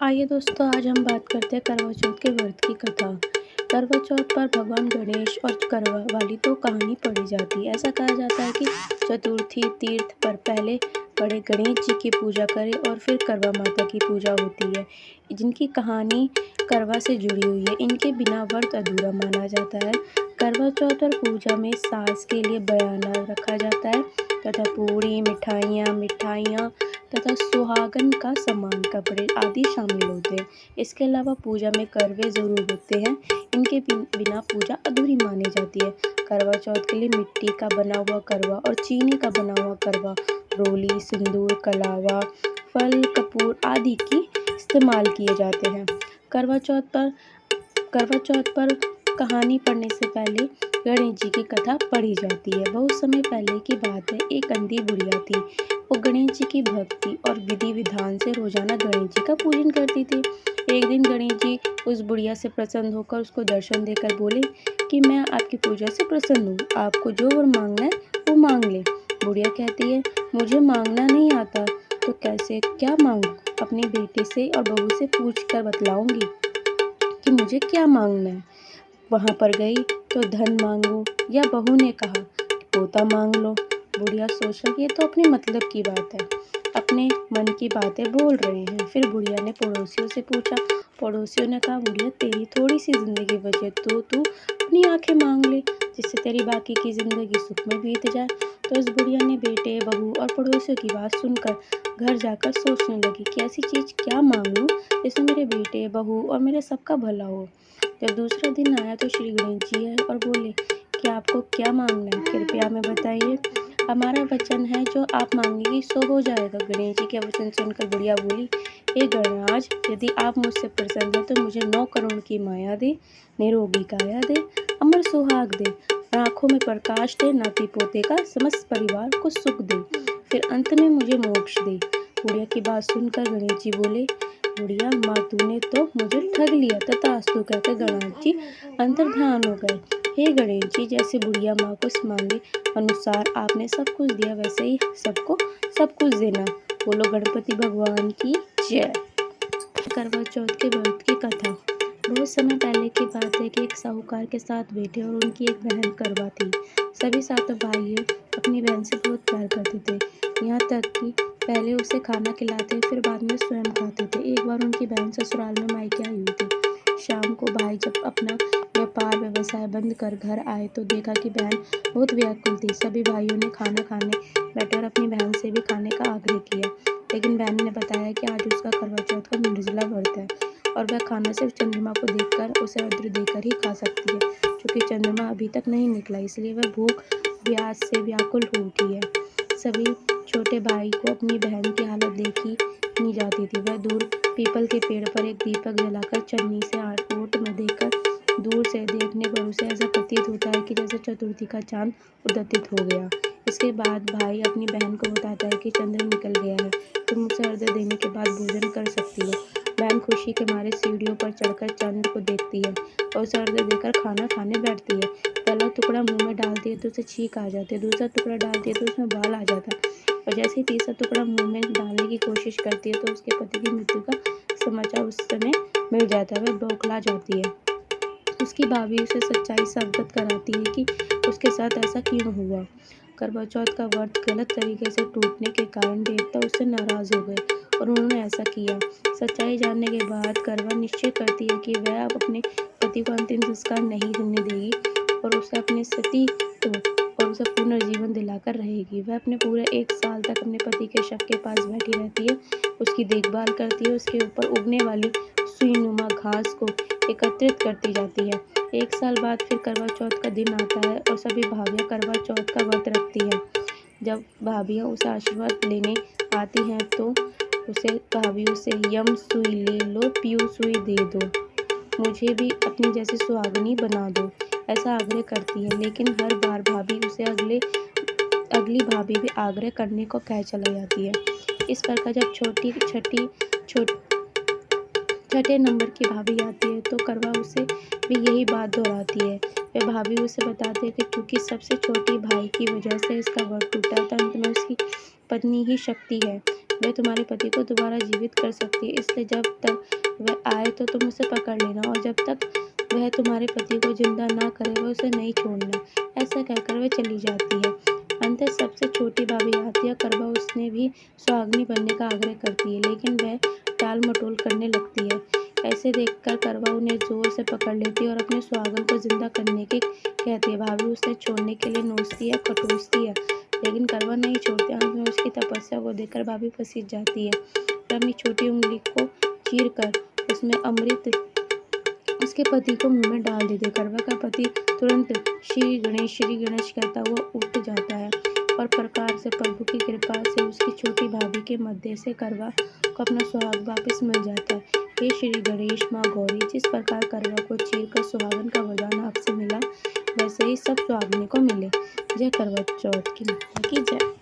आइए दोस्तों, आज हम बात करते हैं करवा चौथ के व्रत की कथा। करवा चौथ पर भगवान गणेश और करवा वाली तो कहानी पढ़ी जाती है। ऐसा कहा जाता है कि चतुर्थी तीर्थ पर पहले बड़े गणेश जी की पूजा करें और फिर करवा माता की पूजा होती है, जिनकी कहानी करवा से जुड़ी हुई है। इनके बिना व्रत अधूरा माना जाता है। करवा चौथ और पूजा में सास के लिए बयाना रखा जाता है तथा पूरी मिठाइयाँ तथा सुहागन का सामान, कपड़े आदि शामिल होते हैं। इसके अलावा पूजा में करवे ज़रूर होते हैं। इनके बिना पूजा अधूरी मानी जाती है। करवा चौथ के लिए मिट्टी का बना हुआ करवा और चीनी का बना हुआ करवा, रोली, सिंदूर, कलावा, फल, कपूर आदि की इस्तेमाल किए जाते हैं। करवा चौथ पर कहानी पढ़ने से पहले गणेश जी की कथा पढ़ी जाती है। बहुत समय पहले की बात है, एक अंधी बुढ़िया थी। वो गणेश जी की भक्ति और विधि विधान से रोजाना गणेश जी का पूजन करती थी। एक दिन गणेश जी उस बुढ़िया से प्रसन्न होकर उसको दर्शन देकर बोले कि मैं आपकी पूजा से प्रसन्न हूँ, आपको जो वर मांगना है वो मांग ले। बुढ़िया कहती है, मुझे मांगना नहीं आता तो कैसे क्या मांगू? अपनी बेटी से और बहू से पूछ कर बतलाऊंगी कि मुझे क्या मांगना है। वहाँ पर गई तो धन मांगो, या बहू ने कहा पोता मांग लो। बुढ़िया सोचा कि ये तो अपने मतलब की बात है, अपने मन की बातें बोल रहे हैं। फिर बुढ़िया ने पड़ोसियों से पूछा। पड़ोसियों ने कहा, बुढ़िया तेरी थोड़ी सी जिंदगी बचे तो तू अपनी आंखें मांग ले, जिससे तेरी बाकी की जिंदगी सुख में बीत जाए। तो इस बुढ़िया ने बेटे, बहू और पड़ोसियों की बात सुनकर घर जाकर सोचने लगी कि ऐसी चीज क्या मांग लूं जिससे मेरे बेटे, बहू और मेरे सबका भला हो। जब दूसरा दिन आया तो श्री गणेश जी आए और बोले कि आपको क्या मांगना है, कृपया हमें बताइए। हमारा वचन है जो आप मांगेंगी सो हो जाएगा। गणेश जी के वचन सुनकर बुढ़िया बोली, हे गणराज, यदि आप मुझसे प्रसन्न हैं तो मुझे 9 करोड़ की माया दे, निरोगी काया दे, अमर सुहाग दे, आंखों में प्रकाश दे, नाती पोते का समस्त परिवार को सुख दे, फिर अंत में मुझे मोक्ष दे। बुढ़िया की बात सुनकर गणेश जी बोले, बुढ़िया माँ तूने तो मुझे ठग लिया। तथास्तु कहकर गणेश जी अंतर्ध्यान हो गए। हे गणेश जी, जैसे बुढ़िया माँ को मांगे अनुसार आपने सब कुछ दिया, वैसे ही सबको सब कुछ देना। बोलो गणपति भगवान की जय। करवा चौथ के व्रत की कथा। बहुत समय पहले की बात है कि एक साहूकार के साथ बेटे और उनकी एक बहन करवा थी। सभी सातों भाई अपनी बहन से बहुत प्यार करते थे, यहाँ तक कि पहले उसे खाना खिलाते फिर बाद में स्वयं खाते थे। एक बार उनकी बहन ससुराल में मायके आई हुई थी। शाम को भाई जब अपना व्यापार व्यवसाय बंद कर घर आए तो देखा कि बहन बहुत व्याकुल थी। सभी भाइयों ने खाना खाने बैठे और अपनी बहन से भी खाने का आग्रह किया, लेकिन बहन ने बताया कि आज उसका करवा चौथ का निर्जला व्रत है और वह खाना सिर्फ चंद्रमा को देखकर, उसे अर्घ्य देकर ही खा सकती है। क्योंकि चंद्रमा अभी तक नहीं निकला, इसलिए वह भूख प्यास से व्याकुल हो उठी है। सभी छोटे भाई को अपनी बहन की हालत देखी नहीं जाती थी। वह दूर पीपल के पेड़ पर एक दीपक जलाकर चन्नी से ओट में देकर दूर से देखने पर उसे ऐसा प्रतीत होता है कि जैसे चतुर्थी का चांद उद्यतित हो गया। इसके बाद भाई अपनी बहन को बताता है कि चंद्र निकल गया है, तुम उसे अर्घ्य देने के बाद भोजन कर सकती हो। बहन खुशी के मारे सीढ़ियों पर चढ़कर चंद्र को देखती है और उसे अर्घ्य देकर खाना खाने बैठती है। पहला टुकड़ा मुंह में डालती है तो उसे छींक आ जाती है, दूसरा टुकड़ा डालती है तो उसमें बाल आ जाता है, और जैसे ही तीसरा टुकड़ा मुंह में डालने की कोशिश करती है तो उसके पति की मृत्यु का समाचार उस समय मिल जाता है। वह बौखला जाती है। उसकी भाभी उसे सच्चाई से अवगत कराती है कि उसके साथ ऐसा क्यों हुआ। करवा चौथ का व्रत गलत तरीके से टूटने के कारण देवता उससे नाराज हो गए और उन्होंने ऐसा किया। सच्चाई जानने के बाद करवा निश्चय करती है कि वह अब अपने पति को अंतिम संस्कार नहीं होने देगी और उसे अपने सती और उसे पुनर्जीवन दिलाकर रहेगी। वह अपने पूरे 1 साल तक अपने पति के शव के पास बैठी रहती है, उसकी देखभाल करती है, उसके ऊपर उगने वाली सुईनुमा घास को एकत्रित करती जाती है। 1 साल बाद फिर करवा चौथ का दिन आता है और सभी भाभियाँ करवा चौथ का व्रत रखती हैं। जब भाभियाँ उसे आशीर्वाद लेने आती हैं तो उसे भाभी उसे यम सुई ले लो, पीयू सुई दे दो, मुझे भी अपनी जैसी सुहागनी बना दो, ऐसा आग्रह करती है। लेकिन हर बार भाभी उसे अगली भाभी भी आग्रह करने को कह चली जाती है। इस प्रकार जब छठे नंबर की भाभी आती है तो करवा उसे भी यही बात दोहराती है। वह भाभी उसे बताते हैं कि चूंकि सबसे छोटी भाई की वजह से इसका व्रत टूटा, तो अंत में उसकी पत्नी ही शक्ति है वह तुम्हारे पति को दोबारा जीवित कर सकती है, इसलिए जब तक वह आए तो तुम उसे पकड़ लेना और जब तक वह तुम्हारे पति को जिंदा ना करे वह उसे नहीं छोड़ना। ऐसा कहकर वह चली जाती है। अंततः सबसे छोटी भाभी आती है। करवा उसने भी सुहागनी बनने का आग्रह करती है, लेकिन वह टाल मटोल करने लगती है। ऐसे देखकर करवा उन्हें जोर से पकड़ लेती है और अपने सुहागन को जिंदा करने की कहती है। भाभी उसे छोड़ने के लिए नोचती है, खटोसती है, लेकिन करवा नहीं छोड़ती। अंत में उसकी तपस्या को देखकर भाभी पसीज जाती है और अपनी छोटी उंगली को चीरकर उसमें अमृत उसके पति को मुंह में डाल देते। करवा का पति तुरंत श्री गणेश कहता हुआ उठ जाता है और प्रकार से प्रभु की कृपा से उसकी छोटी भाभी के मध्य से करवा को अपना सुहाग वापस मिल जाता है। हे श्री गणेश माँ गौरी, जिस प्रकार करवा को चीर कर सुहागन का वरदान आपसे मिला, वैसे ही सब सुहागने को मिले। जय करवा चौथ की माता की जय।